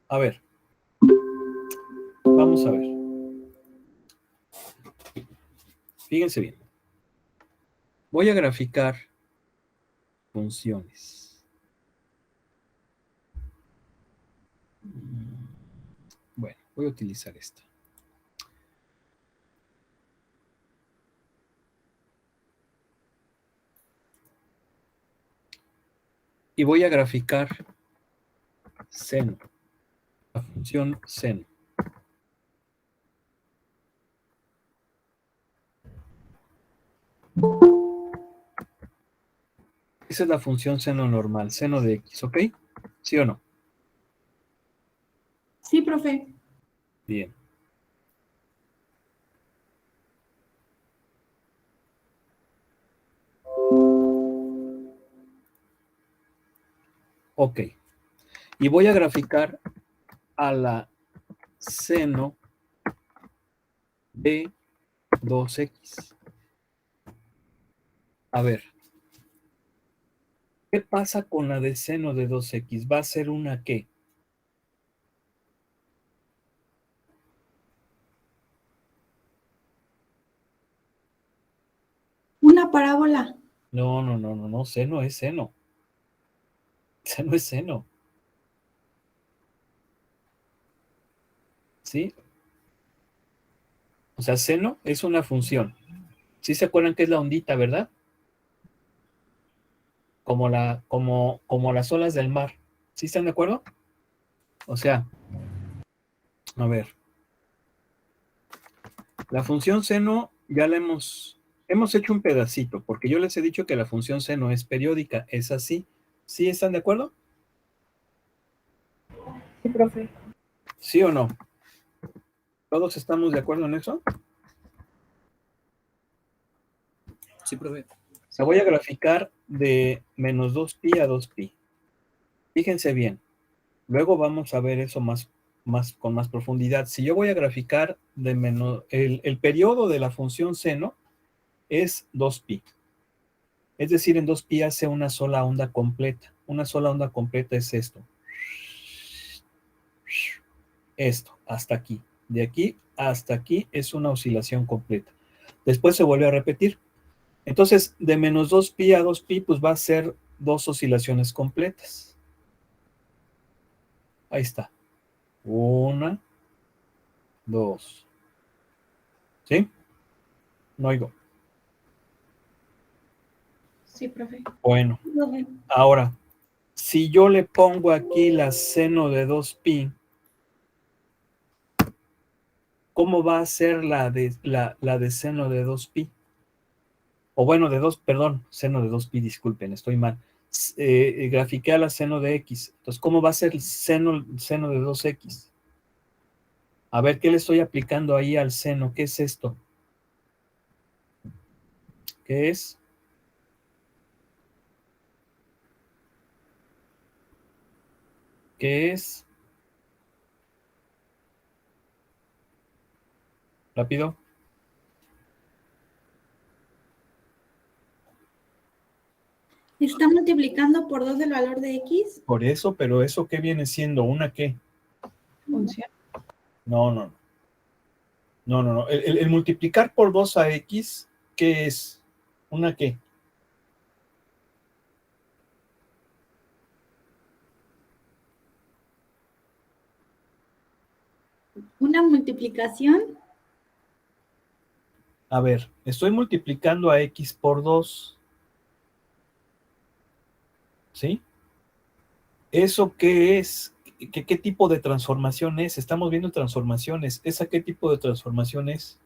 A ver, vamos a ver. Fíjense bien. Voy a graficar funciones. Bueno, voy a utilizar esta. Y voy a graficar seno, la función seno. Esa es la función seno normal, seno de x, ¿ok? ¿Sí o no? Sí, profe. Bien. Ok. Y voy a graficar a la seno de 2x. A ver, ¿qué pasa con la de seno de 2x? ¿Va a ser una qué? Una parábola. No, seno es seno. Seno es seno. ¿Sí? O sea, seno es una función. ¿Sí se acuerdan que es la ondita, verdad? Como las olas del mar. ¿Sí están de acuerdo? O sea, a ver, la función seno ya la hemos hecho un pedacito, porque yo les he dicho que la función seno es periódica, es así. ¿Sí están de acuerdo? Sí, profe. ¿Sí o no? ¿Todos estamos de acuerdo en eso? Sí, profe. La voy a graficar de menos 2pi a 2pi. Fíjense bien. Luego vamos a ver eso con más profundidad. Si yo voy a graficar de menos, el periodo de la función seno es 2pi. Es decir, en 2pi hace una sola onda completa. Una sola onda completa es esto. Esto, hasta aquí. De aquí hasta aquí es una oscilación completa. Después se vuelve a repetir. Entonces, de menos 2pi a 2pi, pues va a ser dos oscilaciones completas. Ahí está. Una, dos. ¿Sí? No oigo. Sí, profe. Bueno, Profe. ahora, si yo le pongo aquí la seno de 2pi, ¿cómo va a ser la de seno de 2pi? O bueno, perdón, seno de 2pi, disculpen, estoy mal. Grafiqué a la seno de x. Entonces, ¿cómo va a ser el seno de 2x? A ver, ¿qué le estoy aplicando ahí al seno? ¿Qué es esto? ¿Qué es? ¿Qué es? Rápido. ¿Está multiplicando por 2 el valor de x? Por eso, pero ¿eso qué viene siendo? ¿Una qué? Función. No. El multiplicar por 2 a x, ¿qué es? ¿Una qué? ¿Una multiplicación? A ver, estoy multiplicando a x por 2. ¿Sí? ¿Eso qué es? ¿Qué tipo de transformación es? Estamos viendo transformaciones. ¿Esa qué tipo de transformación es?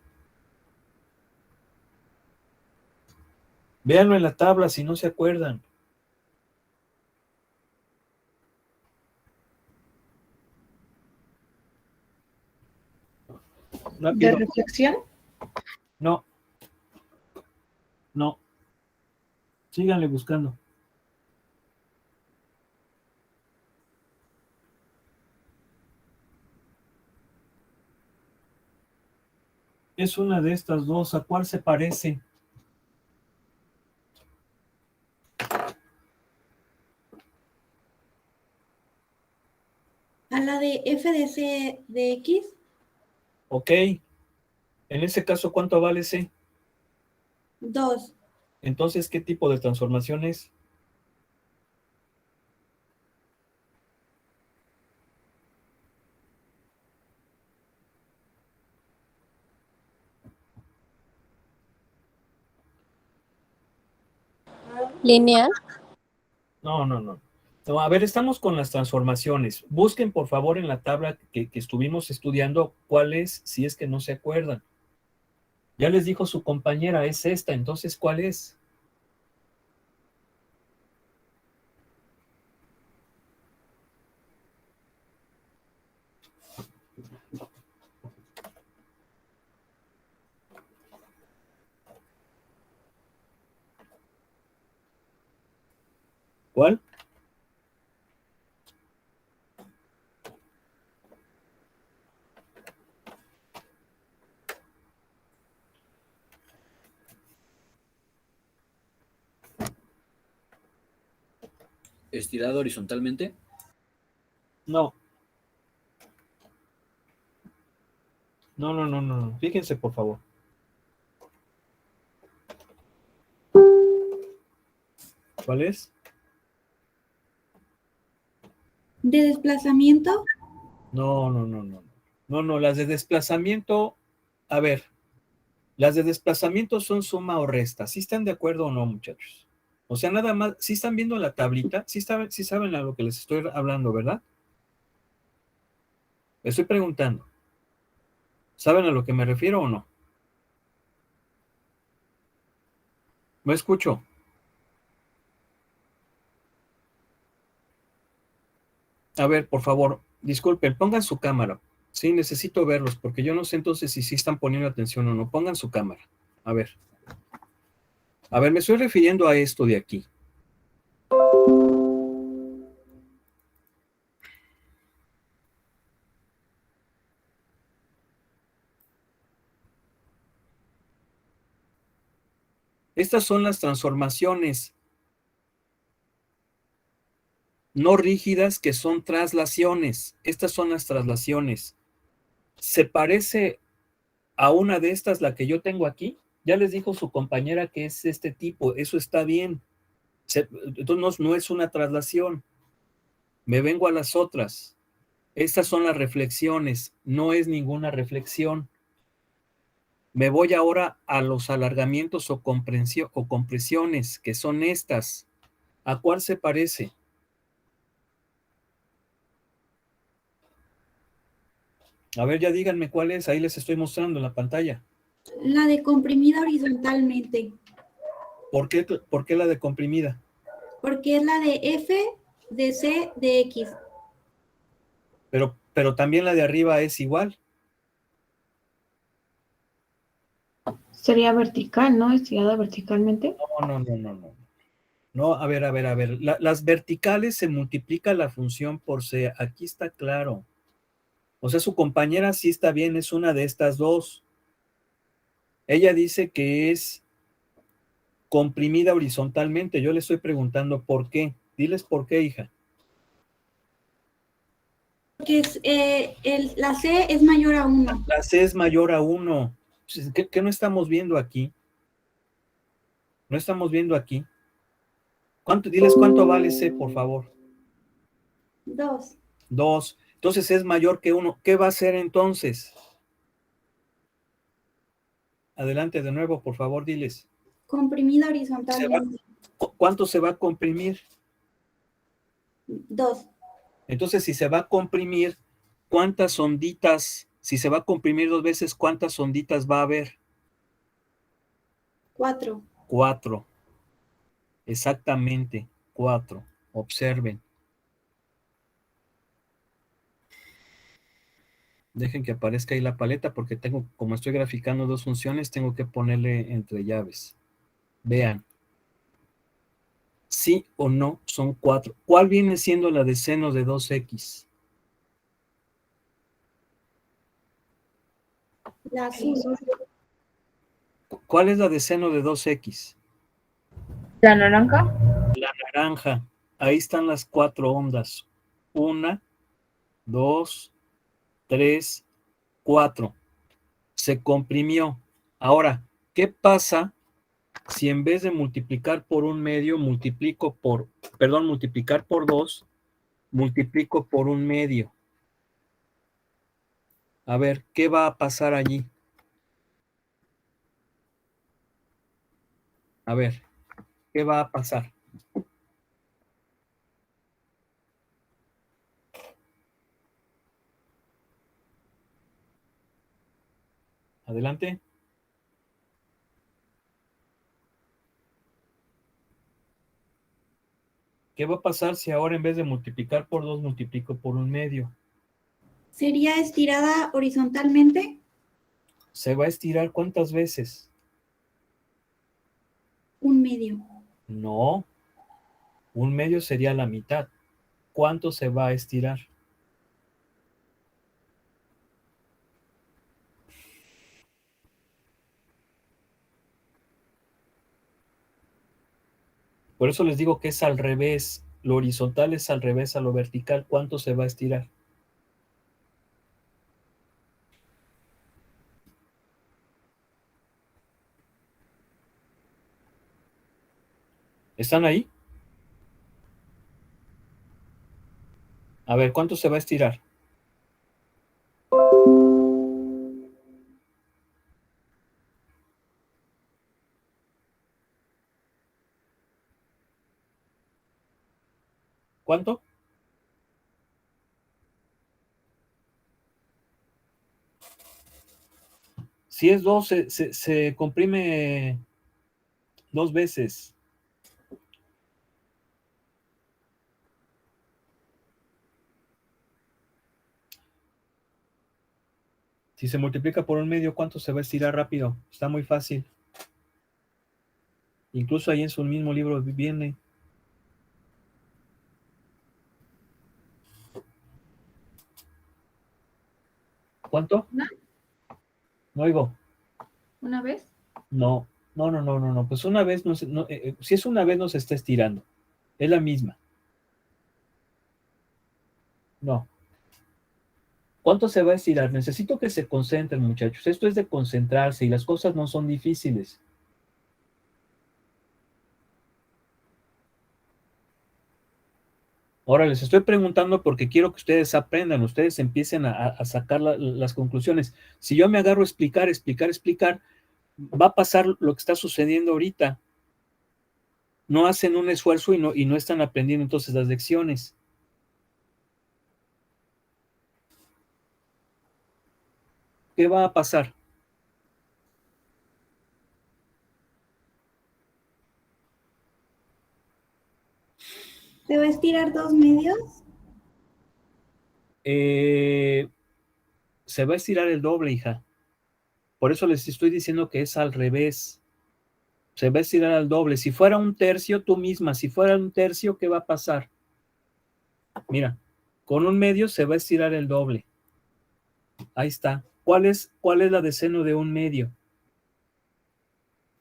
Véanlo en la tabla si no se acuerdan. ¿De Rápido. reflexión? No. Síganle buscando. Es una de estas dos. ¿A cuál se parece? A la de f de c de x. Ok. En ese caso, ¿cuánto vale C? 2. Entonces, ¿qué tipo de transformación es? Lineal. No, no, no. No, a ver, estamos con las transformaciones. Busquen, por favor, en la tabla que estuvimos estudiando cuál es, si es que no se acuerdan. Ya les dijo su compañera, es esta. Entonces, ¿cuál es? ¿Cuál? Estirado horizontalmente. No. No, no, no, no, no. Fíjense, por favor. ¿Cuál es? ¿De desplazamiento? No, no, no, no. No, no, las de desplazamiento, a ver, las de desplazamiento son suma o resta. ¿Sí están de acuerdo o no, muchachos? O sea, nada más, ¿sí están viendo la tablita? Sí saben a lo que les estoy hablando, ¿verdad? Estoy preguntando. ¿Saben a lo que me refiero o no? No escucho. A ver, por favor, disculpen, pongan su cámara. Sí, necesito verlos, porque yo no sé entonces si sí están poniendo atención o no. Pongan su cámara. A ver. A ver, me estoy refiriendo a esto de aquí. Estas son las transformaciones no rígidas que son traslaciones. Estas son las traslaciones. ¿Se parece a una de estas, la que yo tengo aquí? Ya les dijo su compañera que es este tipo. Eso está bien. Entonces no es una traslación. Me vengo a las otras. Estas son las reflexiones. No es ninguna reflexión. Me voy ahora a los alargamientos o compresiones, que son estas. ¿A cuál se parece? A ver, ya díganme cuál es. Ahí les estoy mostrando en la pantalla. La de comprimida horizontalmente. ¿Por qué la de comprimida? Porque es la de f de c de x. Pero también la de arriba es igual. Sería vertical, ¿no? Estirada verticalmente. No, no, no, no, no. No, a ver, a ver, a ver. Las verticales se multiplica la función por c. Aquí está claro. O sea, su compañera sí está bien, es una de estas dos. Ella dice que es comprimida horizontalmente. Yo le estoy preguntando por qué. Diles por qué, hija. Porque la c es mayor a 1. La C es mayor a 1. ¿Qué no estamos viendo aquí? No estamos viendo aquí. Diles cuánto vale C, por favor. 2. 2. Entonces es mayor que 1. ¿Qué va a hacer entonces? Adelante de nuevo, por favor, diles. Comprimida horizontalmente. ¿Cuánto se va a comprimir? 2. Entonces, si se va a comprimir, ¿cuántas onditas? Si se va a comprimir 2 veces, ¿cuántas onditas va a haber? 4. 4. Exactamente, 4. Observen. Dejen que aparezca ahí la paleta porque como estoy graficando dos funciones, tengo que ponerle entre llaves. Vean. Sí o no son 4. ¿Cuál viene siendo la de seno de 2x? La azul. ¿Cuál es la de seno de 2x? La naranja. La naranja. Ahí están las 4 ondas. 1, 2, 3, 4. Se comprimió. Ahora, ¿qué pasa si en vez de multiplicar por un medio, multiplicar por 2, multiplico por un medio? A ver, ¿qué va a pasar allí? A ver, ¿qué va a pasar? Adelante. ¿Qué va a pasar si ahora en vez de multiplicar por 2, multiplico por un medio? ¿Sería estirada horizontalmente? ¿Se va a estirar cuántas veces? Un medio. No, un medio sería la mitad. ¿Cuánto se va a estirar? Por eso les digo que es al revés. Lo horizontal es al revés a lo vertical. ¿Cuánto se va a estirar? ¿Están ahí? A ver, ¿cuánto se va a estirar? ¿Cuánto? Si es 2, se comprime 2 veces. Si se multiplica por un medio, ¿cuánto se va a estirar rápido? Está muy fácil. Incluso ahí en su mismo libro viene. ¿Cuánto? ¿Una? No oigo. ¿Una vez? No, no. Pues una vez, si es una vez no se está estirando. Es la misma. No. ¿Cuánto se va a estirar? Necesito que se concentren, muchachos. Esto es de concentrarse y las cosas no son difíciles. Ahora les estoy preguntando porque quiero que ustedes aprendan, ustedes empiecen a sacar las conclusiones. Si yo me agarro a explicar, va a pasar lo que está sucediendo ahorita. No hacen un esfuerzo y no están aprendiendo entonces las lecciones. ¿Qué va a pasar? ¿Se va a estirar 2 medios? Se va a estirar el doble, hija. Por eso les estoy diciendo que es al revés. Se va a estirar al doble. Si fuera un tercio, tú misma, si fuera un tercio, ¿qué va a pasar? Mira, con un medio se va a estirar el doble. Ahí está. ¿Cuál es la de seno de un medio?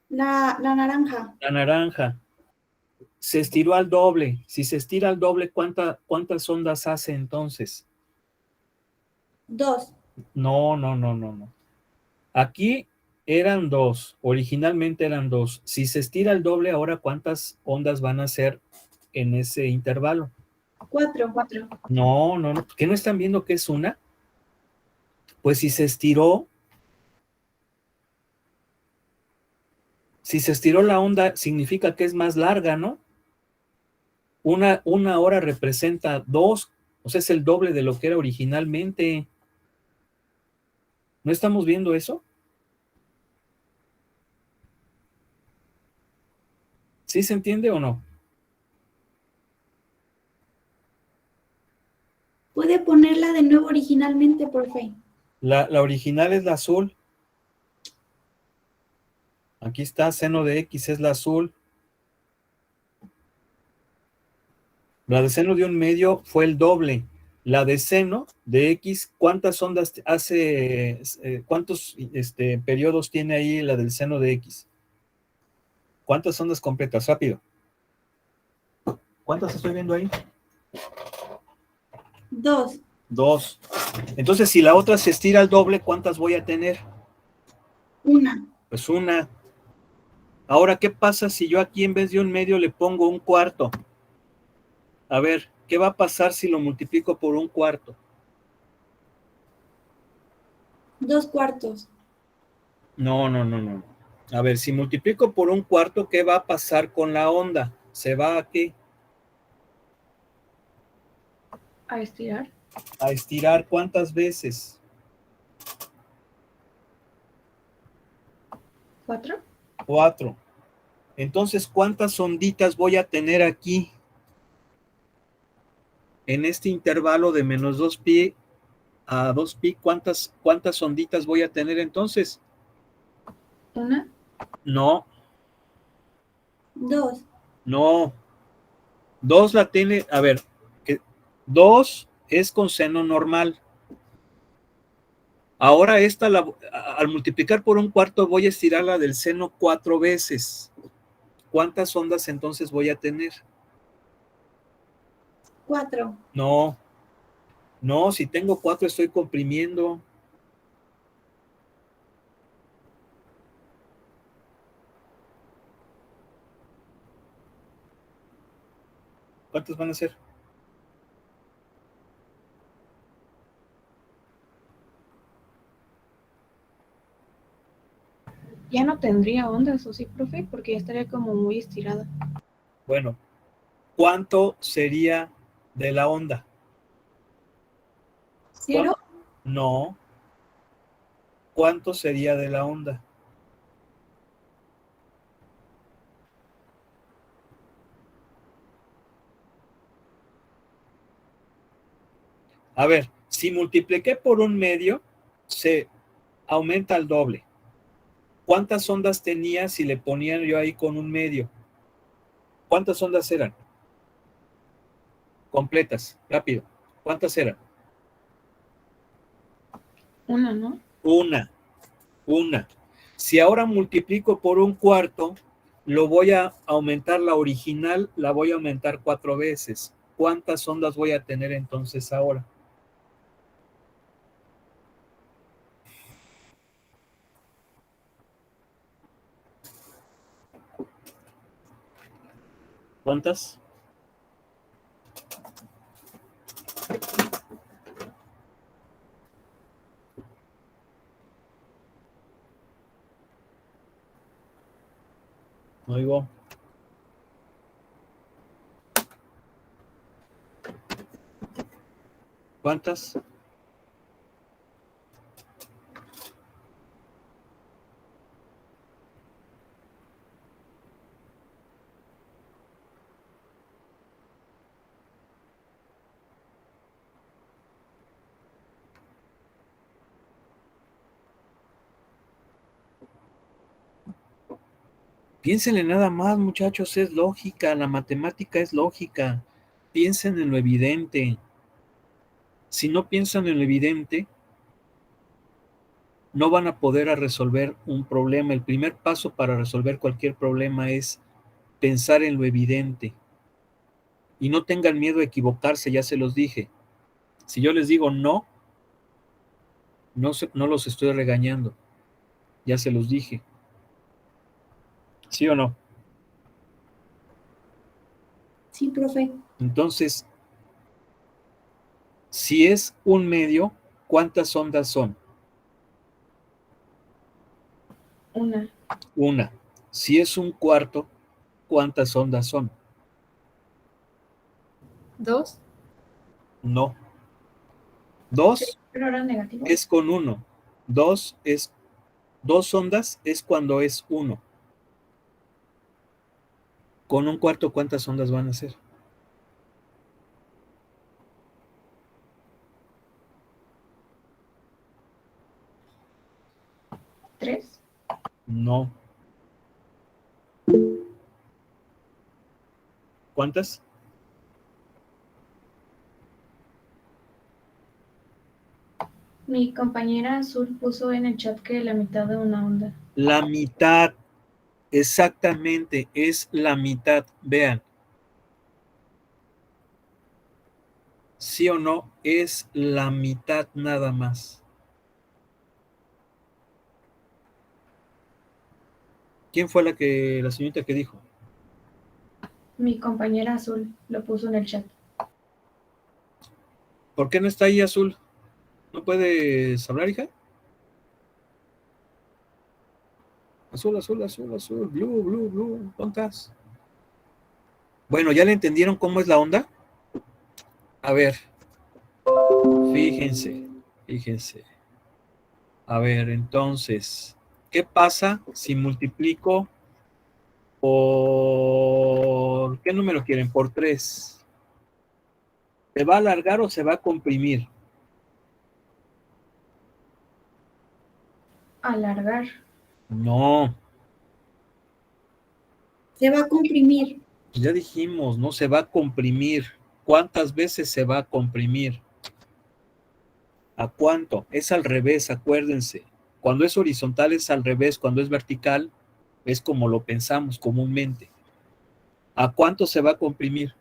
La naranja. La naranja. Se estiró al doble. Si se estira al doble, ¿cuántas ondas hace entonces? 2. No. Aquí eran 2. Originalmente eran 2. Si se estira al doble, ahora ¿cuántas ondas van a ser en ese intervalo? 4. No. ¿Qué no están viendo que es una? Pues si se estiró la onda, significa que es más larga, ¿no? Una hora representa 2, o sea, es el doble de lo que era originalmente. ¿No estamos viendo eso? ¿Sí se entiende o no? ¿Puede ponerla de nuevo originalmente, por favor? La original es la azul. Aquí está, seno de X es la azul. La de seno de un medio fue el doble. La de seno de X, ¿cuántas ondas hace? ¿Cuántos periodos tiene ahí la del seno de X? ¿Cuántas ondas completas? Rápido. ¿Cuántas estoy viendo ahí? 2. 2. Entonces, si la otra se estira al doble, ¿cuántas voy a tener? Una. Pues una. Ahora, ¿qué pasa si yo aquí en vez de un medio le pongo un cuarto? A ver, ¿qué va a pasar si lo multiplico por un cuarto? 2/4. No. A ver, si multiplico por un cuarto, ¿qué va a pasar con la onda? ¿Se va a qué? A estirar. A estirar ¿cuántas veces? 4. 4. Entonces, ¿cuántas onditas voy a tener aquí? En este intervalo de menos 2pi a 2pi, ¿cuántas onditas voy a tener entonces? Una. No. 2. 2 la tiene, a ver, 2 es con seno normal. Ahora esta, al multiplicar por un cuarto, voy a estirarla del seno 4 veces. ¿Cuántas ondas entonces voy a tener? 4. No, si tengo 4 estoy comprimiendo. ¿Cuántas van a ser? Ya no tendría ondas, ¿o sí, profe? Porque ya estaría como muy estirada. Bueno, ¿cuánto sería de la onda? 0. No. ¿Cuánto sería de la onda? A ver, si multipliqué por un medio, se aumenta al doble. ¿Cuántas ondas tenía si le ponía yo ahí con un medio? ¿Cuántas ondas eran? Completas, rápido. ¿Cuántas eran? Una, ¿no? Una. Si ahora multiplico por un cuarto, lo voy a aumentar la original, la voy a aumentar 4 veces. ¿Cuántas ondas voy a tener entonces ahora? ¿Cuántas? No oigo. ¿Cuántas? Piénsenle nada más, muchachos, es lógica, la matemática es lógica. Piensen en lo evidente. Si no piensan en lo evidente, no van a poder resolver un problema. El primer paso para resolver cualquier problema es pensar en lo evidente. Y no tengan miedo a equivocarse, ya se los dije. Si yo les digo no, no los estoy regañando. Ya se los dije. ¿Sí o no? Sí, profe. Entonces, si es un medio, ¿cuántas ondas son? Una. Una. Si es un cuarto, ¿cuántas ondas son? 2. No. 2 Pero era negativo. es con 1. 2 es 2 ondas es cuando es 1. Con un cuarto, ¿cuántas ondas van a ser? 3. No. ¿Cuántas? Mi compañera Azul puso en el chat que la mitad de una onda. La mitad. Exactamente, es la mitad. Vean. ¿Sí o no? Es la mitad nada más. ¿Quién fue la señorita que dijo? Mi compañera Azul lo puso en el chat. ¿Por qué no está ahí Azul? ¿No puedes hablar, hija? Azul, azul, azul, azul, blue, blue, blue, ¿dónde estás? Bueno, ¿ya le entendieron cómo es la onda? A ver, fíjense. A ver, entonces, ¿qué pasa si multiplico por... ¿Qué número quieren? Por 3. ¿Se va a alargar o se va a comprimir? Alargar. No, Se va a comprimir. ya dijimos, no se va a comprimir. ¿Cuántas veces se va a comprimir? ¿A cuánto? Es al revés, acuérdense. Cuando es horizontal es al revés, cuando es vertical es como lo pensamos comúnmente. ¿A cuánto se va a comprimir?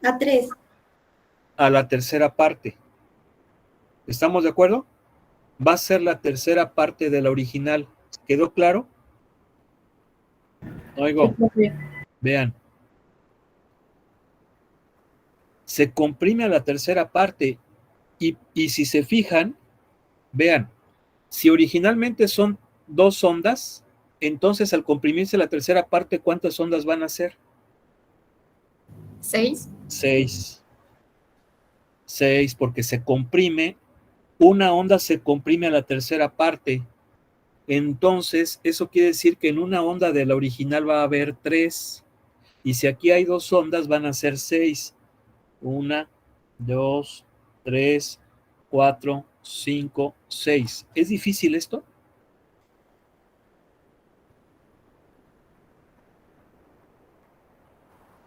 A 3. A la tercera parte. ¿Estamos de acuerdo? Va a ser la tercera parte de la original. ¿Quedó claro? Oigo, vean. Se comprime a la tercera parte y si se fijan, vean, si originalmente son 2 ondas, entonces al comprimirse la tercera parte, ¿cuántas ondas van a ser? 6. 6. 6, porque se comprime, una onda se comprime a la tercera parte. Entonces, eso quiere decir que en una onda de la original va a haber 3. Y si aquí hay 2 ondas, van a ser 6. 1, 2, 3, 4, 5, 6. ¿Es difícil esto?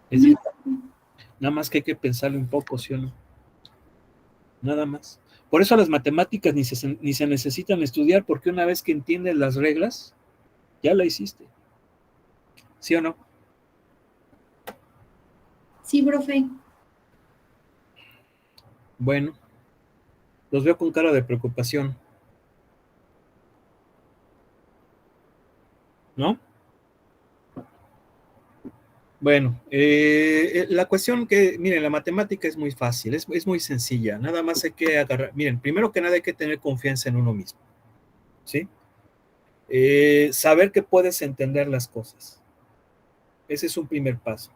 Es difícil. Nada más que hay que pensarle un poco, ¿sí o no? Nada más. Por eso las matemáticas ni se necesitan estudiar, porque una vez que entiendes las reglas, ya la hiciste. ¿Sí o no? Sí, profe. Bueno, los veo con cara de preocupación. ¿No? Bueno, la cuestión que, miren, la matemática es muy fácil, es muy sencilla, nada más hay que agarrar, miren, primero que nada hay que tener confianza en uno mismo, ¿sí? Saber que puedes entender las cosas, ese es un primer paso.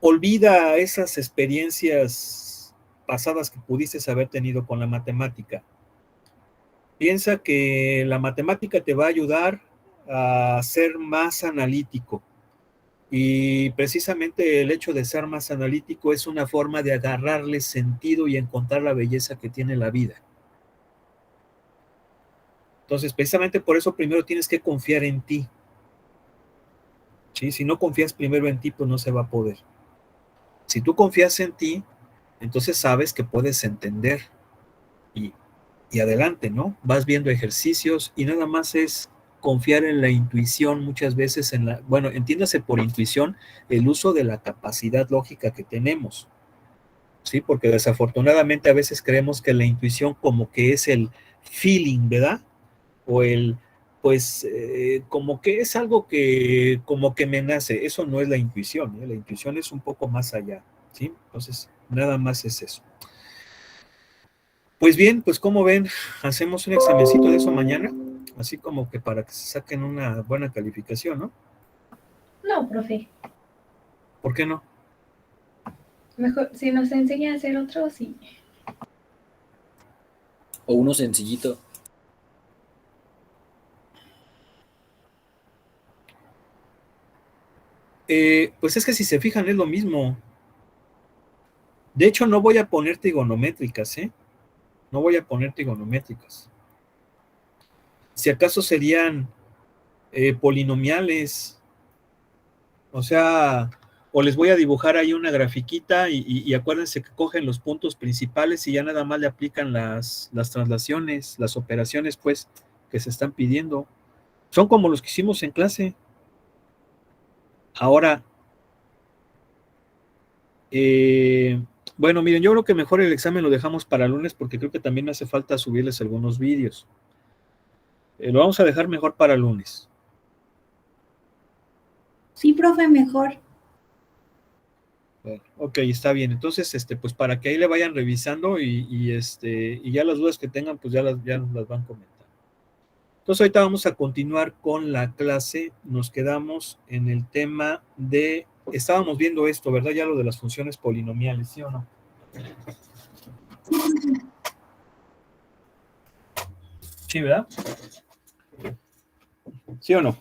Olvida esas experiencias pasadas que pudiste haber tenido con la matemática. Piensa que la matemática te va a ayudar a ser más analítico. Y precisamente el hecho de ser más analítico es una forma de agarrarle sentido y encontrar la belleza que tiene la vida. Entonces, precisamente por eso primero tienes que confiar en ti. ¿Sí? Si no confías primero en ti, pues no se va a poder. Si tú confías en ti, entonces sabes que puedes entender y adelante, ¿no? Vas viendo ejercicios y nada más es confiar en la intuición muchas veces bueno, entiéndase por intuición el uso de la capacidad lógica que tenemos. Sí, porque desafortunadamente a veces creemos que la intuición como que es el feeling, ¿verdad? O pues, como que es algo que, como que me nace. Eso no es la intuición, ¿eh? La intuición es un poco más allá, ¿sí? Entonces, nada más es eso. Pues bien, pues como ven, hacemos un examencito de eso mañana, así como que para que se saquen una buena calificación, ¿no? No, profe. ¿Por qué no? Mejor, si nos enseña a hacer otro, sí. O uno sencillito. Pues es que si se fijan es lo mismo. De hecho, no voy a poner trigonométricas, ¿eh? No voy a poner trigonométricas. Si acaso serían polinomiales. O sea, o les voy a dibujar ahí una grafiquita y acuérdense que cogen los puntos principales y ya nada más le aplican las traslaciones, las operaciones, pues, que se están pidiendo. Son como los que hicimos en clase. Ahora, bueno, miren, yo creo que mejor el examen lo dejamos para lunes porque creo que también me hace falta subirles algunos vídeos. Lo vamos a dejar mejor para lunes. Sí, profe, mejor. Bueno, ok, está bien. Entonces, pues para que ahí le vayan revisando y ya las dudas que tengan, pues ya nos las van comentando. Entonces, ahorita vamos a continuar con la clase. Nos quedamos en el tema de, estábamos viendo esto, ¿verdad? Ya lo de las funciones polinomiales, ¿sí o no? Sí, ¿verdad? ¿Sí o no?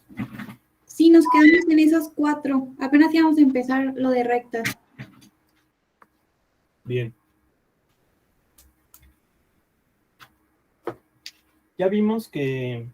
Sí, nos quedamos en esos 4. Apenas íbamos a empezar lo de rectas. Bien. Ya vimos que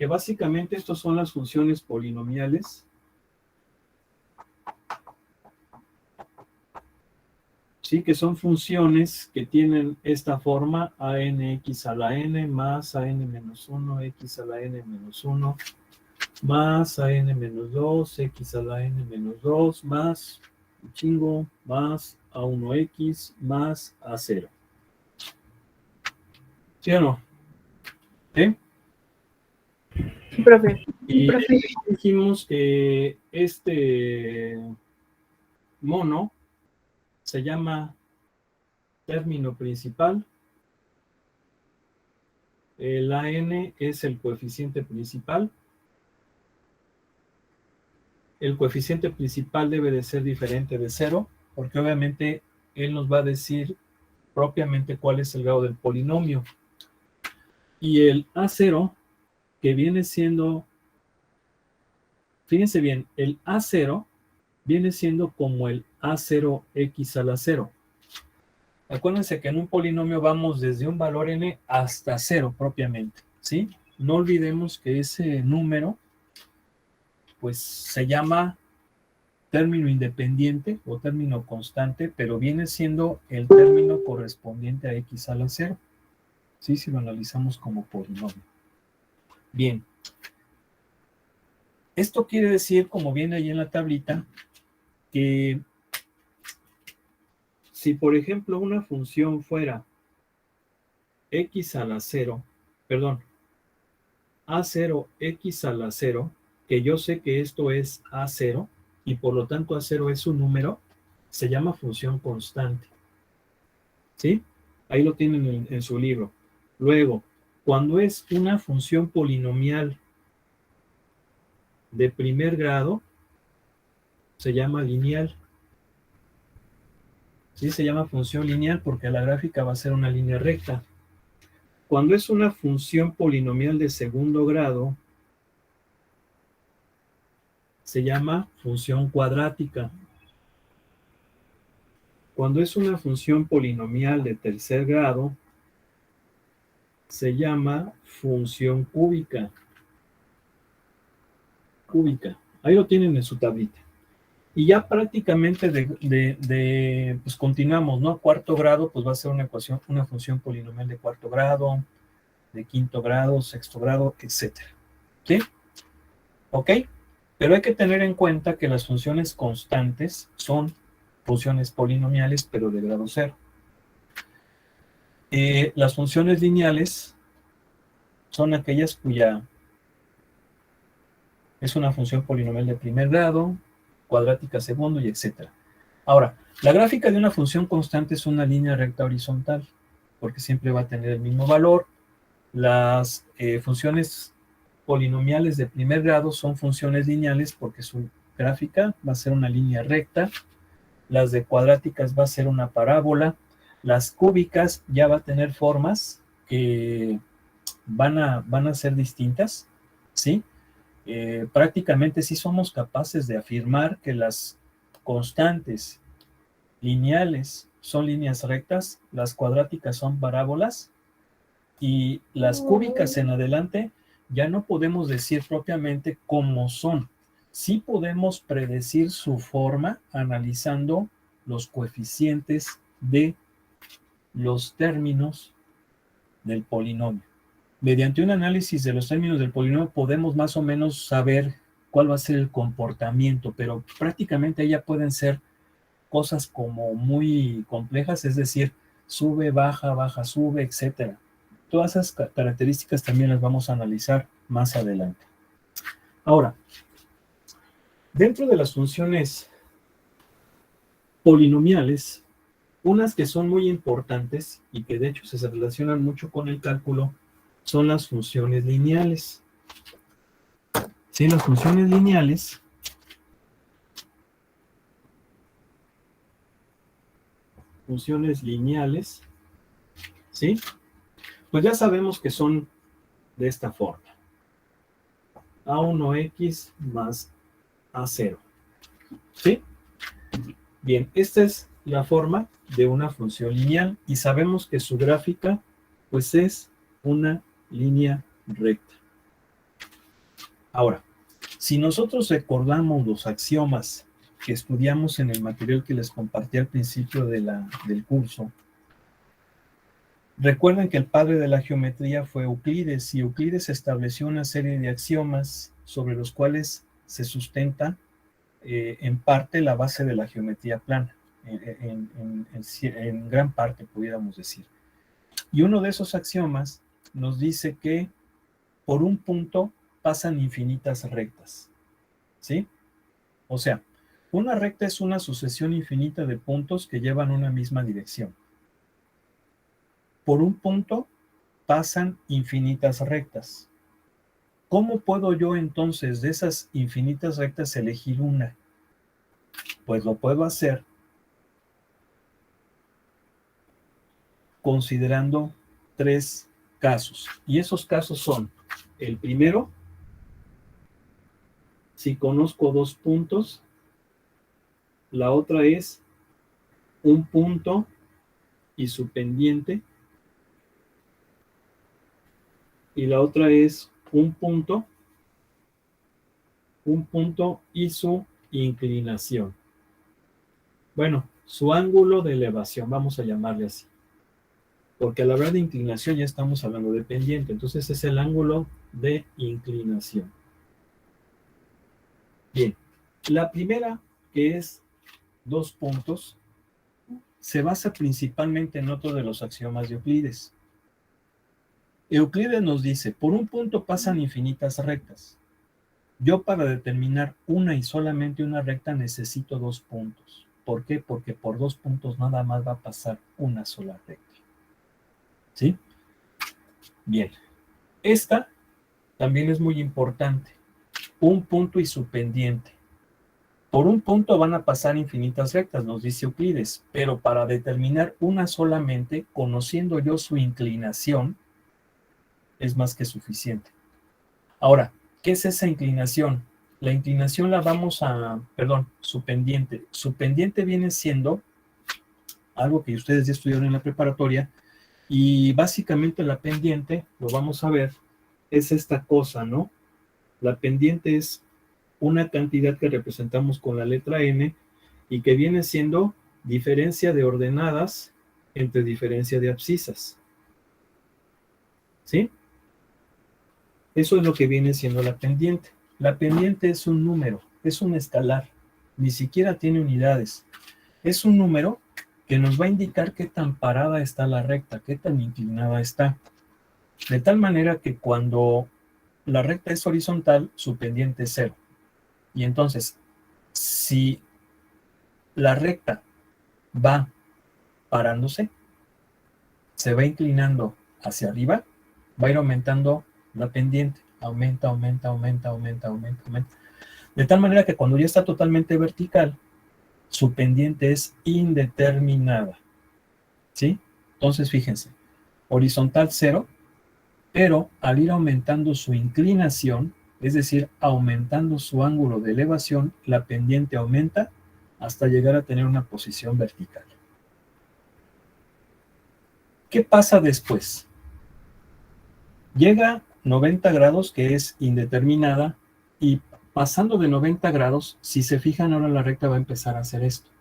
básicamente estas son las funciones polinomiales. Sí, que son funciones que tienen esta forma, ANX a la n más AN menos 1, X a la n menos 1, más AN menos 2, X a la n menos 2, más un chingo, más A1X, más A0. ¿Sí o no? ¿Sí? Profe. Y Profe. dijimos que este mono se llama término principal. El AN es el coeficiente principal. El coeficiente principal debe de ser diferente de 0, porque obviamente él nos va a decir propiamente cuál es el grado del polinomio. Y el A0, que viene siendo, fíjense bien, el A0 viene siendo como el A0x a la 0. Acuérdense que en un polinomio vamos desde un valor n hasta 0 propiamente, ¿sí? No olvidemos que ese número, pues se llama término independiente o término constante, pero viene siendo el término correspondiente a x a la 0, ¿sí? Si lo analizamos como polinomio. Bien. Esto quiere decir, como viene ahí en la tablita, que si, por ejemplo, una función fuera x a la 0, perdón, A0x a la 0, que yo sé que esto es A0, y por lo tanto A0 es un número, se llama función constante. ¿Sí? Ahí lo tienen en su libro. Luego, cuando es una función polinomial de primer grado, se llama lineal. ¿Sí? Se llama función lineal porque la gráfica va a ser una línea recta. Cuando es una función polinomial de segundo grado, se llama función cuadrática. Cuando es una función polinomial de tercer grado, se llama función cúbica. Cúbica. Ahí lo tienen en su tablita. Y ya prácticamente pues continuamos, ¿no? Cuarto grado, pues va a ser una función polinomial de cuarto grado, de quinto grado, sexto grado, etcétera. ¿Sí? ¿Ok? Pero hay que tener en cuenta que las funciones constantes son funciones polinomiales, pero de grado 0. Las funciones lineales son aquellas cuya es una función polinomial de primer grado, cuadrática segundo y etcétera. Ahora, la gráfica de una función constante es una línea recta horizontal, porque siempre va a tener el mismo valor. Las funciones polinomiales de primer grado son funciones lineales porque su gráfica va a ser una línea recta. Las de cuadráticas va a ser una parábola. Las cúbicas ya va a tener formas que van a ser distintas, ¿sí? Prácticamente sí somos capaces de afirmar que las constantes lineales son líneas rectas, las cuadráticas son parábolas y las cúbicas en adelante ya no podemos decir propiamente cómo son, sí podemos predecir su forma analizando los coeficientes de los términos del polinomio. Mediante un análisis de los términos del polinomio podemos más o menos saber cuál va a ser el comportamiento, pero prácticamente ya pueden ser cosas como muy complejas, es decir, sube, baja, baja, sube, etcétera. Todas esas características también las vamos a analizar más adelante. Ahora, dentro de las funciones polinomiales, unas que son muy importantes y que de hecho se relacionan mucho con el cálculo son las funciones lineales. Sí, las funciones lineales ¿sí? Pues ya sabemos que son de esta forma. A1x más A0. ¿Sí? Bien, esta es la forma de una función lineal y sabemos que su gráfica pues es una línea recta. Ahora, si nosotros recordamos los axiomas que estudiamos en el material que les compartí al principio del curso, recuerden que el padre de la geometría fue Euclides y Euclides estableció una serie de axiomas sobre los cuales se sustenta en parte la base de la geometría plana, en gran parte pudiéramos decir. Y uno de esos axiomas nos dice que por un punto pasan infinitas rectas, ¿sí? O sea, una recta es una sucesión infinita de puntos que llevan una misma dirección. Por un punto pasan infinitas rectas. ¿Cómo puedo yo entonces de esas infinitas rectas elegir una? Pues lo puedo hacer considerando tres casos. Y esos casos son, el primero, si conozco dos puntos, la otra es un punto y su pendiente, y la otra es un punto y su inclinación. Bueno, su ángulo de elevación, vamos a llamarle así. Porque al hablar de inclinación ya estamos hablando de pendiente, entonces es el ángulo de inclinación. Bien, la primera, que es dos puntos, se basa principalmente en otro de los axiomas de Euclides. Euclides nos dice, por un punto pasan infinitas rectas. Yo para determinar una y solamente una recta necesito dos puntos. ¿Por qué? Porque por dos puntos nada más va a pasar una sola recta. ¿Sí? Bien. Esta también es muy importante. Un punto y su pendiente. Por un punto van a pasar infinitas rectas, nos dice Euclides, pero para determinar una solamente, conociendo yo su inclinación, es más que suficiente. Ahora, ¿qué es esa inclinación? La inclinación la vamos a, su pendiente. Su pendiente viene siendo algo que ustedes ya estudiaron en la preparatoria, y básicamente la pendiente, lo vamos a ver, es esta cosa, ¿no? La pendiente es una cantidad que representamos con la letra n y que viene siendo diferencia de ordenadas entre diferencia de abscisas. ¿Sí? Eso es lo que viene siendo la pendiente. La pendiente es un número, es un escalar, ni siquiera tiene unidades. Es un número que nos va a indicar qué tan parada está la recta, qué tan inclinada está. De tal manera que cuando la recta es horizontal, su pendiente es 0. Y entonces, si la recta va parándose, se va inclinando hacia arriba, va a ir aumentando la pendiente. Aumenta, aumenta, aumenta, aumenta, aumenta, aumenta. De tal manera que cuando ya está totalmente vertical, su pendiente es indeterminada. ¿Sí? Entonces, fíjense, horizontal 0, pero al ir aumentando su inclinación, es decir, aumentando su ángulo de elevación, la pendiente aumenta hasta llegar a tener una posición vertical. ¿Qué pasa después? Llega 90 grados, que es indeterminada, y pasando de 90 grados, si se fijan ahora la recta va a empezar a hacer esto.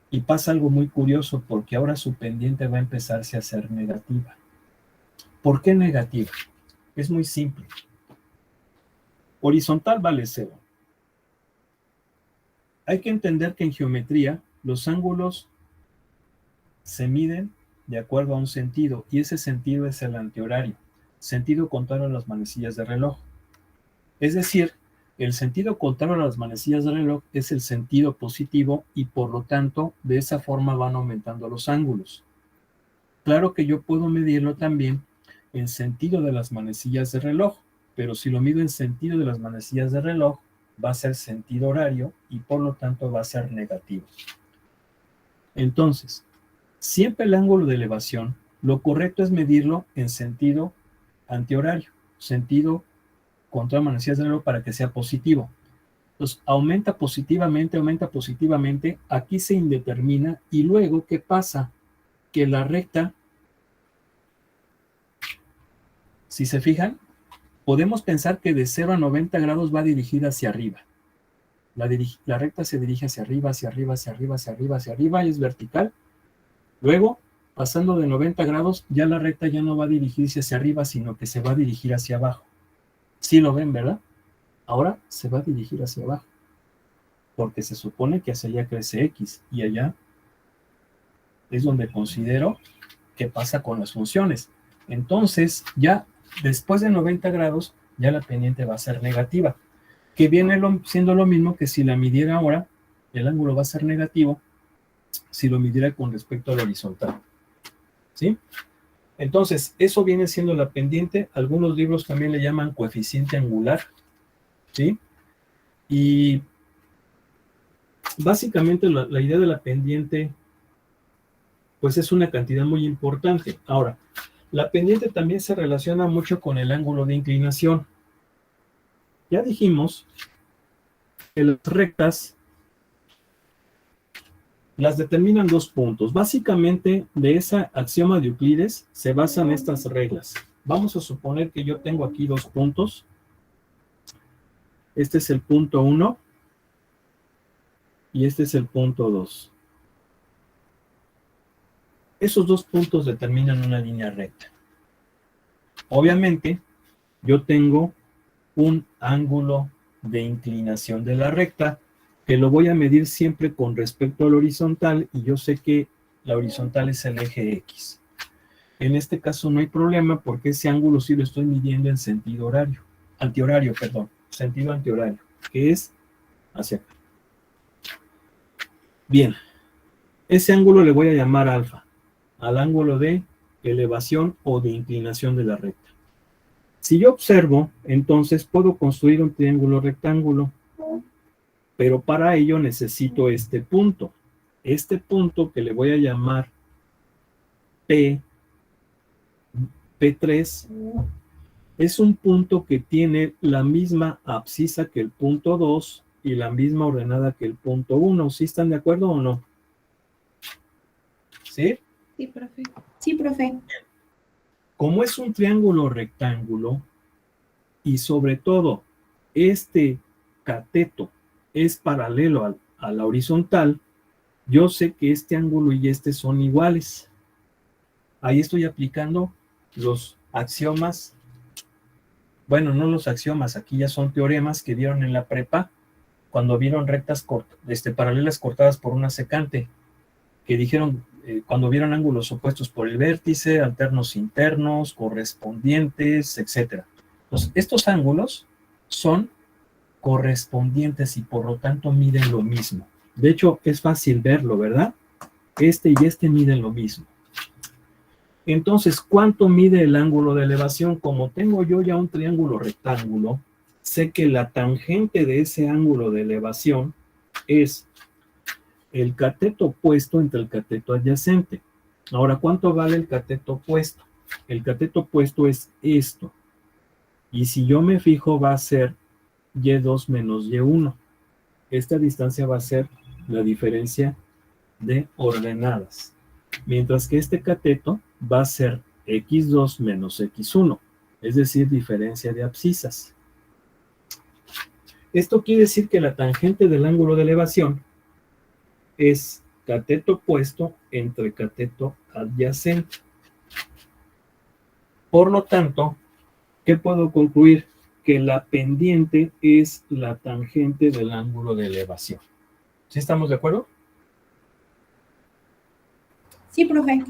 Y pasa algo muy curioso porque ahora su pendiente va a empezarse a hacer negativa. ¿Por qué negativa? Es muy simple. Horizontal vale 0. Hay que entender que en geometría los ángulos se miden de acuerdo a un sentido y ese sentido es el antihorario, sentido contrario a las manecillas de reloj. Es decir, el sentido contrario a las manecillas de reloj es el sentido positivo y por lo tanto de esa forma van aumentando los ángulos. Claro que yo puedo medirlo también en sentido de las manecillas de reloj, pero si lo mido en sentido de las manecillas de reloj va a ser sentido horario y por lo tanto va a ser negativo. Entonces, siempre el ángulo de elevación, lo correcto es medirlo en sentido antihorario, sentido contra manecillas de reloj para que sea positivo. Entonces, aumenta positivamente, aquí se indetermina y luego, ¿qué pasa? Que la recta, si se fijan, podemos pensar que de 0 a 90 grados va dirigida hacia arriba. La recta se dirige hacia arriba, hacia arriba, hacia arriba, hacia arriba, hacia arriba y es vertical. Luego, pasando de 90 grados, ya la recta ya no va a dirigirse hacia arriba, sino que se va a dirigir hacia abajo. Sí lo ven, ¿verdad? Ahora se va a dirigir hacia abajo, porque se supone que hacia allá crece X, y allá es donde considero que pasa con las funciones. Entonces, ya después de 90 grados, ya la pendiente va a ser negativa, que viene siendo lo mismo que si la midiera ahora, el ángulo va a ser negativo, si lo midiera con respecto al horizontal. ¿Sí? Entonces, eso viene siendo la pendiente. Algunos libros también le llaman coeficiente angular. ¿Sí? Y básicamente la idea de la pendiente, pues es una cantidad muy importante. Ahora, la pendiente también se relaciona mucho con el ángulo de inclinación. Ya dijimos que las rectas las determinan dos puntos. Básicamente, de esa axioma de Euclides se basan estas reglas. Vamos a suponer que yo tengo aquí dos puntos. Este es el punto 1 y este es el punto 2. Esos dos puntos determinan una línea recta. Obviamente, yo tengo un ángulo de inclinación de la recta que lo voy a medir siempre con respecto al horizontal y yo sé que la horizontal es el eje X. En este caso no hay problema porque ese ángulo sí lo estoy midiendo en sentido horario, sentido antihorario, que es hacia acá. Bien, ese ángulo le voy a llamar alfa, al ángulo de elevación o de inclinación de la recta. Si yo observo, entonces puedo construir un triángulo rectángulo, pero para ello necesito este punto. Este punto que le voy a llamar P3, es un punto que tiene la misma abscisa que el punto 2 y la misma ordenada que el punto 1. ¿Sí están de acuerdo o no? ¿Sí? Sí, profe. Sí, profe. Como es un triángulo rectángulo y sobre todo este cateto es paralelo a la horizontal, yo sé que este ángulo y este son iguales. Ahí estoy aplicando los axiomas, bueno, no los axiomas, aquí ya son teoremas que vieron en la prepa cuando vieron rectas paralelas cortadas por una secante, que dijeron cuando vieron ángulos opuestos por el vértice, alternos internos, correspondientes, etc. Entonces, estos ángulos son correspondientes y por lo tanto miden lo mismo. De hecho, es fácil verlo, ¿verdad? Este y este miden lo mismo. Entonces, ¿cuánto mide el ángulo de elevación? Como tengo yo ya un triángulo rectángulo, sé que la tangente de ese ángulo de elevación es el cateto opuesto entre el cateto adyacente. Ahora, ¿cuánto vale el cateto opuesto? El cateto opuesto es esto. Y si yo me fijo, va a ser Y2 menos Y1. Esta distancia va a ser la diferencia de ordenadas. Mientras que este cateto va a ser X2 menos X1. Es decir, diferencia de abscisas. Esto quiere decir que la tangente del ángulo de elevación es cateto opuesto entre cateto adyacente. Por lo tanto, ¿qué puedo concluir? Que la pendiente es la tangente del ángulo de elevación. ¿Sí estamos de acuerdo? Sí, profe.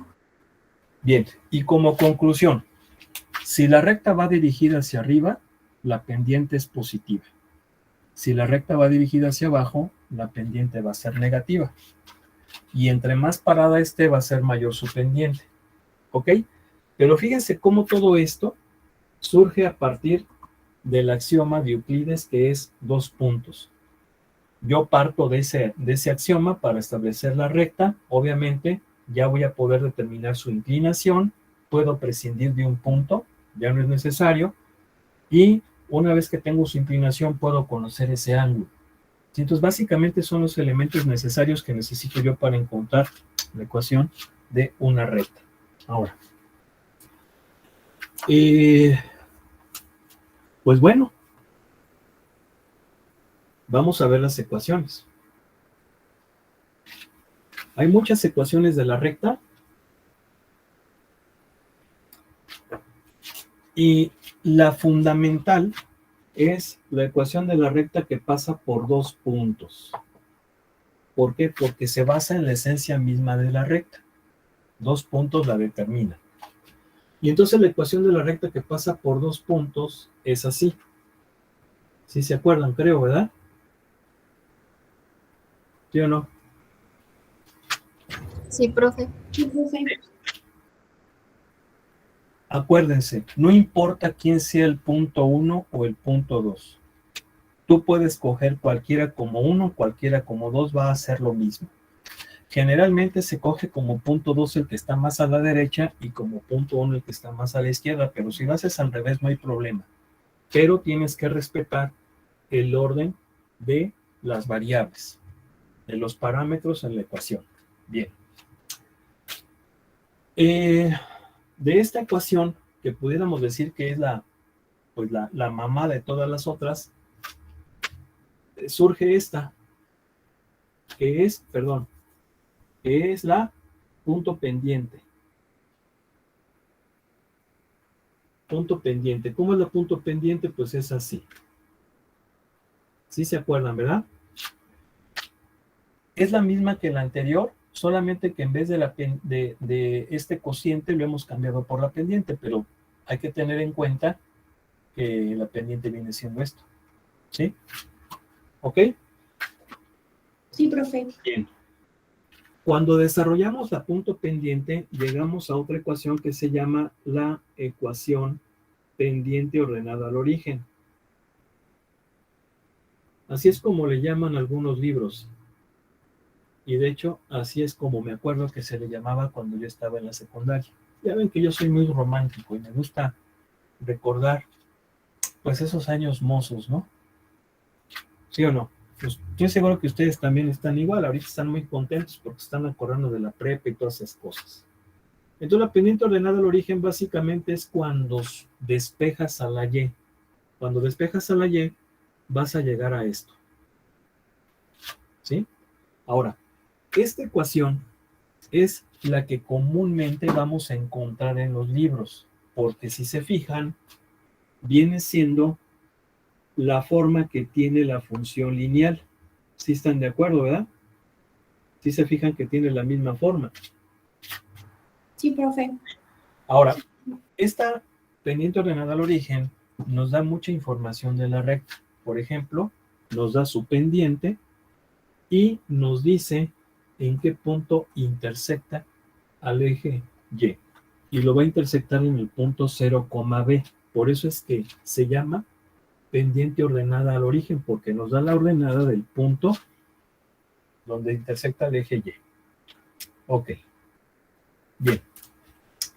Bien, y como conclusión, si la recta va dirigida hacia arriba, la pendiente es positiva. Si la recta va dirigida hacia abajo, la pendiente va a ser negativa. Y entre más parada esté, va a ser mayor su pendiente. ¿Ok? Pero fíjense cómo todo esto surge a partir del axioma de Euclides, que es 2 puntos. Yo parto de ese axioma para establecer la recta. Obviamente, ya voy a poder determinar su inclinación. Puedo prescindir de un punto, ya no es necesario. Y una vez que tengo su inclinación, puedo conocer ese ángulo. Entonces, básicamente son los elementos necesarios que necesito yo para encontrar la ecuación de una recta. Ahora, pues bueno, vamos a ver las ecuaciones. Hay muchas ecuaciones de la recta y la fundamental es la ecuación de la recta que pasa por 2 puntos. ¿Por qué? Porque se basa en la esencia misma de la recta. 2 puntos la determinan. Y entonces la ecuación de la recta que pasa por 2 puntos es así. ¿Sí se acuerdan? Creo, ¿verdad? ¿Sí o no? Sí, profe. Sí, profe. Acuérdense, no importa quién sea el punto 1 o el punto 2. Tú puedes coger cualquiera como 1, cualquiera como 2, va a ser lo mismo. Generalmente se coge como punto 2 el que está más a la derecha y como punto 1 el que está más a la izquierda, pero si lo haces al revés no hay problema. Pero tienes que respetar el orden de las variables, de los parámetros en la ecuación. Bien. De esta ecuación, que pudiéramos decir que es la mamá de todas las otras, surge esta, que es la punto pendiente. Punto pendiente. ¿Cómo es la punto pendiente? Pues es así. ¿Sí se acuerdan, verdad? Es la misma que la anterior, solamente que en vez de este cociente lo hemos cambiado por la pendiente, pero hay que tener en cuenta que la pendiente viene siendo esto. ¿Sí? ¿Ok? Sí, profe. Bien. Cuando desarrollamos la punto pendiente, llegamos a otra ecuación que se llama la ecuación pendiente ordenada al origen. Así es como le llaman algunos libros. Y de hecho, así es como me acuerdo que se le llamaba cuando yo estaba en la secundaria. Ya ven que yo soy muy romántico y me gusta recordar, pues, esos años mozos, ¿no? ¿Sí o no? Pues estoy seguro que ustedes también están igual. Ahorita están muy contentos porque están acordando de la prepa y todas esas cosas. Entonces, la pendiente ordenada al origen básicamente es cuando despejas a la Y. Cuando despejas a la Y, vas a llegar a esto. ¿Sí? Ahora, esta ecuación es la que comúnmente vamos a encontrar en los libros, porque si se fijan, viene siendo la forma que tiene la función lineal. ¿Sí están de acuerdo, verdad? ¿Sí se fijan que tiene la misma forma? Sí, profe. Ahora, esta pendiente ordenada al origen nos da mucha información de la recta. Por ejemplo, nos da su pendiente y nos dice en qué punto intersecta al eje Y. Y lo va a intersectar en el punto 0, B. Por eso es que se llama pendiente ordenada al origen, porque nos da la ordenada del punto donde intersecta el eje Y. Ok. Bien.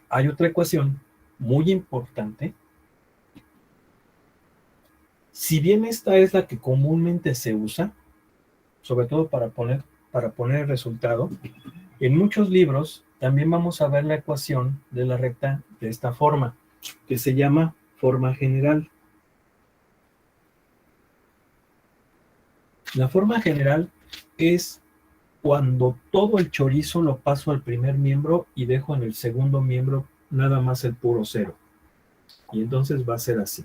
Hay otra ecuación muy importante. Si bien esta es la que comúnmente se usa, sobre todo para poner el resultado, en muchos libros también vamos a ver la ecuación de la recta de esta forma, que se llama forma general. La forma general es cuando todo el chorizo lo paso al primer miembro y dejo en el segundo miembro nada más el puro cero. Y entonces va a ser así.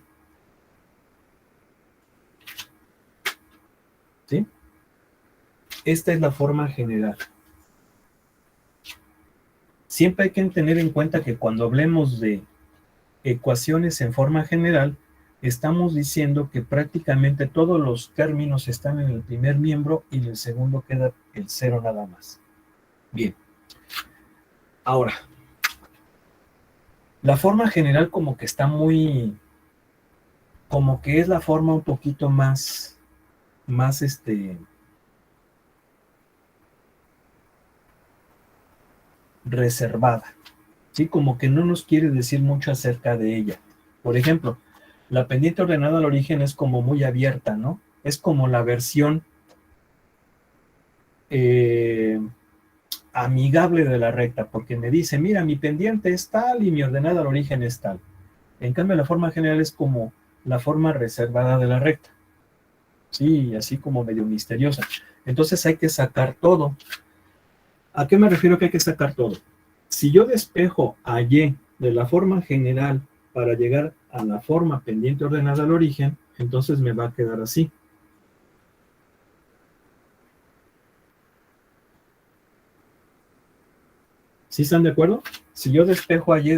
¿Sí? Esta es la forma general. Siempre hay que tener en cuenta que cuando hablemos de ecuaciones en forma general, estamos diciendo que prácticamente todos los términos están en el primer miembro y en el segundo queda el cero nada más. Bien. Ahora, la forma general como que está muy, como que es la forma un poquito más reservada, ¿sí? Como que no nos quiere decir mucho acerca de ella. Por ejemplo, la pendiente ordenada al origen es como muy abierta, ¿no? Es como la versión amigable de la recta, porque me dice, mira, mi pendiente es tal y mi ordenada al origen es tal. En cambio, la forma general es como la forma reservada de la recta. Sí, así como medio misteriosa. Entonces hay que sacar todo. ¿A qué me refiero que hay que sacar todo? Si yo despejo a Y de la forma general para llegar a la forma pendiente ordenada al origen, entonces me va a quedar así. ¿Sí están de acuerdo? Si yo despejo a Y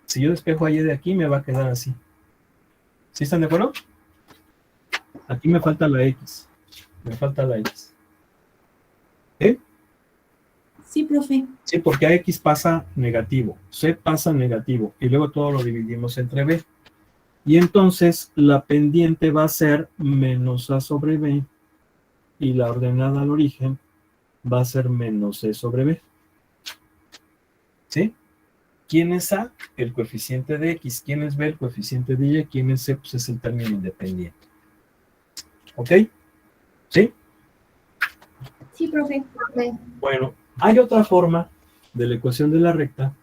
si yo despejo a Y de aquí, me va a quedar así. ¿Sí están de acuerdo? Aquí me falta la X. Me falta la X. ¿Eh? Sí, profe. Sí, porque a X pasa negativo, C pasa negativo, y luego todo lo dividimos entre B. Y entonces la pendiente va a ser menos A sobre B, y la ordenada al origen va a ser menos C sobre B. ¿Sí? ¿Quién es A? El coeficiente de X. ¿Quién es B? El coeficiente de Y. ¿Quién es C? Pues es el término independiente. ¿Ok? ¿Sí? Sí, profe. Bueno, hay otra forma de la ecuación de la recta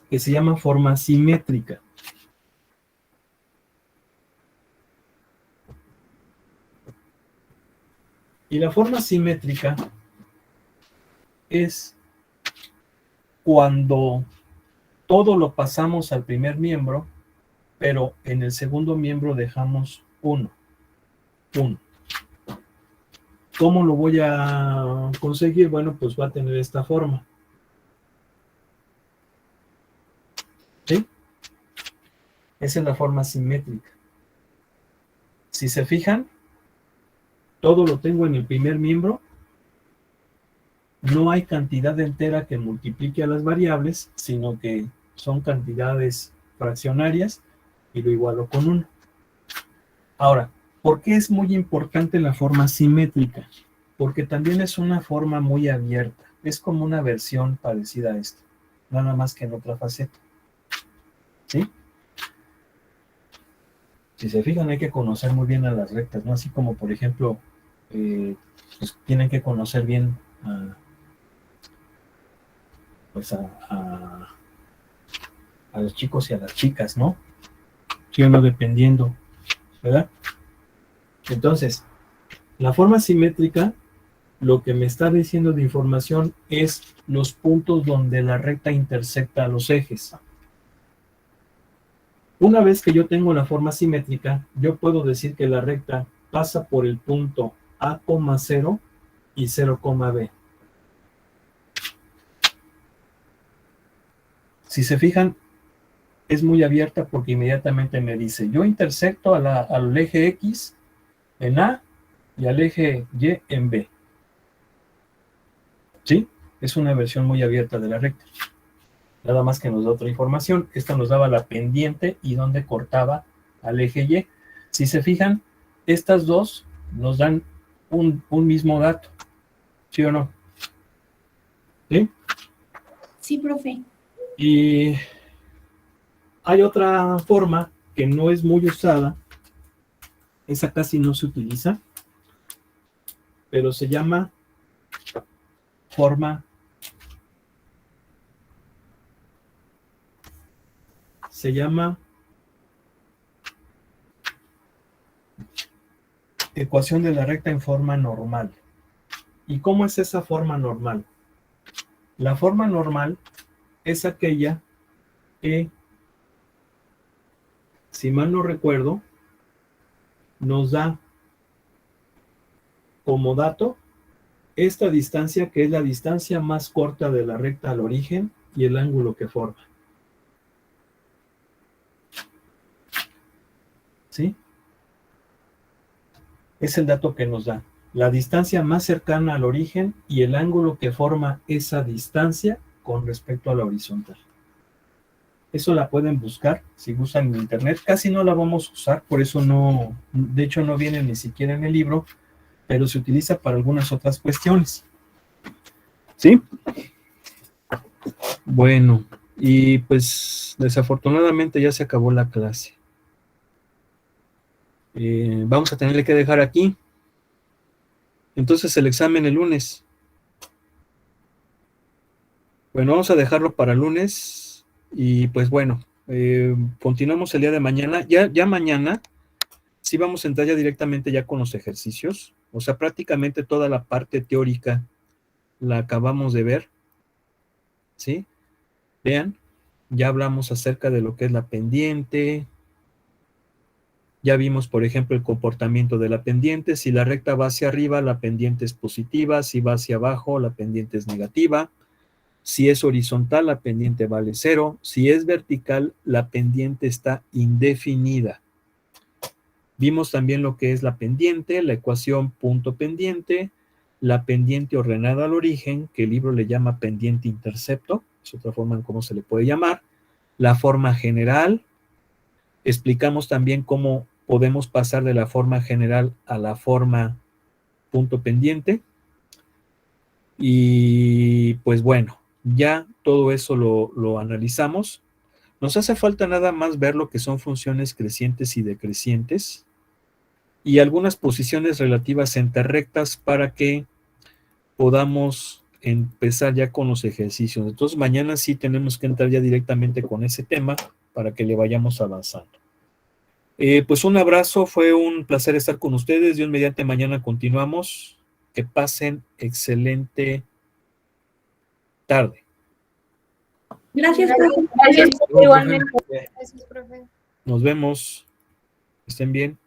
que se llama forma simétrica. Y la forma simétrica es cuando todo lo pasamos al primer miembro, pero en el segundo miembro dejamos 1. ¿Cómo lo voy a conseguir? Bueno, pues va a tener esta forma. ¿Sí? Esa es la forma simétrica. Si se fijan, todo lo tengo en el primer miembro. No hay cantidad entera que multiplique a las variables, sino que son cantidades fraccionarias y lo igualo con 1. Ahora, ¿por qué es muy importante la forma simétrica? Porque también es una forma muy abierta. Es como una versión parecida a esta, nada más que en otra faceta. ¿Sí? Si se fijan, hay que conocer muy bien a las rectas, ¿no? Así como, por ejemplo, pues tienen que conocer bien a los chicos y a las chicas, ¿no? Sí o no, dependiendo, ¿verdad? Entonces, la forma simétrica, lo que me está diciendo de información es los puntos donde la recta intersecta a los ejes. Una vez que yo tengo la forma simétrica, yo puedo decir que la recta pasa por el punto A, 0 y 0, B. Si se fijan, es muy abierta porque inmediatamente me dice, yo intersecto al eje X en A y al eje Y en B. ¿Sí? Es una versión muy abierta de la recta. Nada más que nos da otra información. Esta nos daba la pendiente y donde cortaba al eje Y. Si se fijan, estas dos nos dan un mismo dato. ¿Sí o no? ¿Sí? Sí, profe. Y hay otra forma que no es muy usada. Esa casi no se utiliza, pero se llama forma ecuación de la recta en forma normal. ¿Y cómo es esa forma normal? La forma normal es aquella que, si mal no recuerdo, nos da como dato esta distancia, que es la distancia más corta de la recta al origen y el ángulo que forma. ¿Sí? Es el dato que nos da. La distancia más cercana al origen y el ángulo que forma esa distancia con respecto a la horizontal. Eso la pueden buscar si usan en internet. Casi no la vamos a usar, por eso no, de hecho no viene ni siquiera en el libro, pero se utiliza para algunas otras cuestiones. ¿Sí? Bueno, y pues desafortunadamente ya se acabó la clase. Vamos a tenerle que dejar aquí. Entonces el examen el lunes. Bueno, vamos a dejarlo para el lunes. Y pues bueno, continuamos el día de mañana. Ya mañana sí vamos a entrar ya directamente ya con los ejercicios. O sea, prácticamente toda la parte teórica la acabamos de ver. ¿Sí? Vean, ya hablamos acerca de lo que es la pendiente. Ya vimos, por ejemplo, el comportamiento de la pendiente. Si la recta va hacia arriba, la pendiente es positiva. Si va hacia abajo, la pendiente es negativa. Si es horizontal, la pendiente vale 0. Si es vertical, la pendiente está indefinida. Vimos también lo que es la pendiente, la ecuación punto pendiente, la pendiente ordenada al origen, que el libro le llama pendiente intercepto, es otra forma en cómo se le puede llamar, la forma general. Explicamos también cómo podemos pasar de la forma general a la forma punto pendiente. Y pues bueno, ya todo eso lo analizamos. Nos hace falta nada más ver lo que son funciones crecientes y decrecientes y algunas posiciones relativas entre rectas para que podamos empezar ya con los ejercicios. Entonces mañana sí tenemos que entrar ya directamente con ese tema para que le vayamos avanzando. Pues un abrazo, fue un placer estar con ustedes. Dios mediante, mañana continuamos. Que pasen excelente tarde. Gracias, profe. Gracias, igualmente. Gracias, profe. Nos vemos. Estén bien.